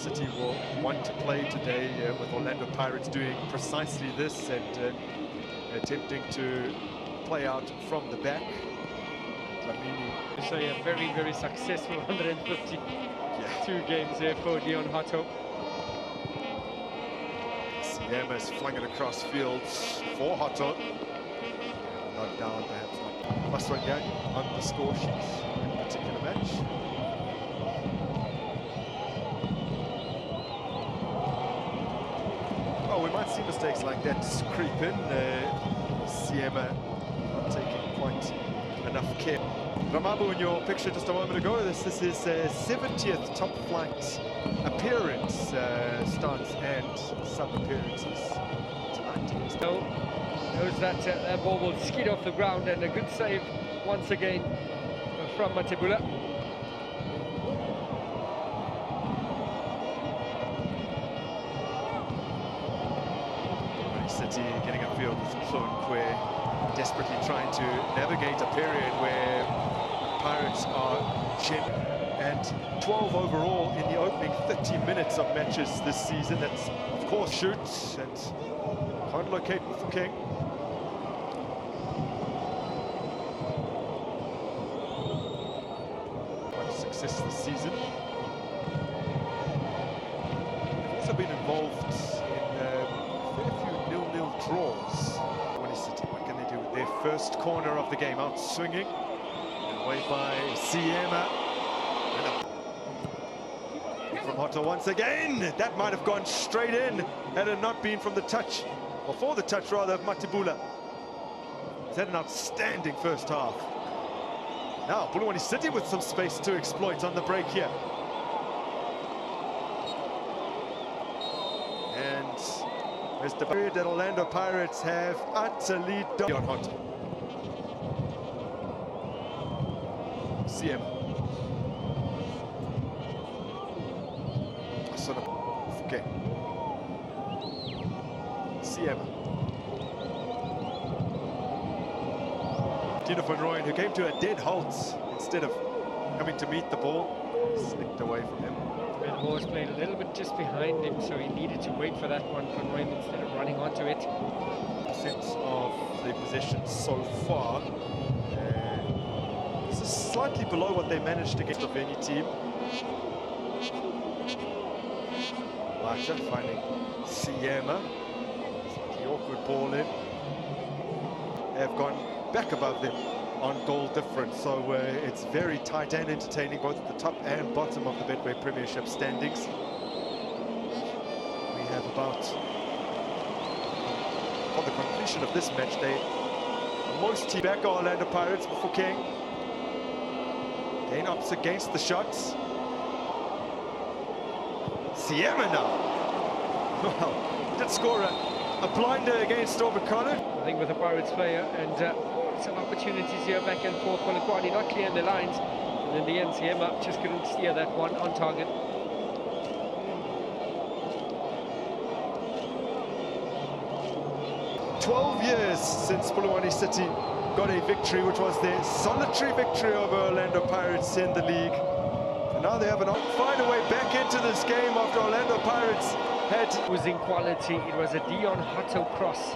City will want to play today with Orlando Pirates doing precisely this and attempting to play out from the back. So yeah, very, very successful 152 games there for Leon Hutto. Seema's flung it across fields for Hutto. Not down, perhaps not. Maswanyang on the score sheet in a particular match. Oh, we might see mistakes like that creep in. Seema not taking quite enough care. Ramabu, in your picture just a moment ago, this is his 70th top flight appearance, starts and sub-appearances tonight. So knows that that ball will skid off the ground, and a good save once again from Matebula. City getting a field with Polokwane, desperately trying to navigate a period where Pirates are and 12 overall in the opening 30 minutes of matches this season. That's, of course, shoots and can't locate King. Quite a success this season. They've also been involved in a fair few nil-nil draws. City, what can they do? Their first corner of the game, out swinging. Away by Seema. From Hutto once again. That might have gone straight in had it not been from the touch, or for the touch rather, of Matebula. He's had an outstanding first half. Now, Polokwane City with some space to exploit on the break here. And there's the period that Orlando Pirates have utterly done on Hutto. Seema. Sort of. Okay. Seema. Tino van Rooyen, who came to a dead halt instead of coming to meet the ball, slipped away from him. The ball was played a little bit just behind him, so he needed to wait for that one from Rooyen instead of running onto it. Sense of the possession so far. This is slightly below what they managed against of any team. Bacha finding Seema. The awkward ball in. They have gone back above them on goal difference, so it's very tight and entertaining both at the top and bottom of the Betway Premiership standings. We have about, on the completion of this match day, most teams back are Orlando Pirates before King. Gain ups against the shots. Seema now. Well, he did score a blinder against Polokwane. I think with a Pirates player and some opportunities here back and forth. Polokwane not clear in the lines, and in the end Seema just couldn't steer that one on target. "12 years since Polokwane City got a victory, which was their solitary victory over Orlando Pirates in the league. And now they have an find a way back into this game after Orlando Pirates had... It was in quality. It was a Leon Hutto cross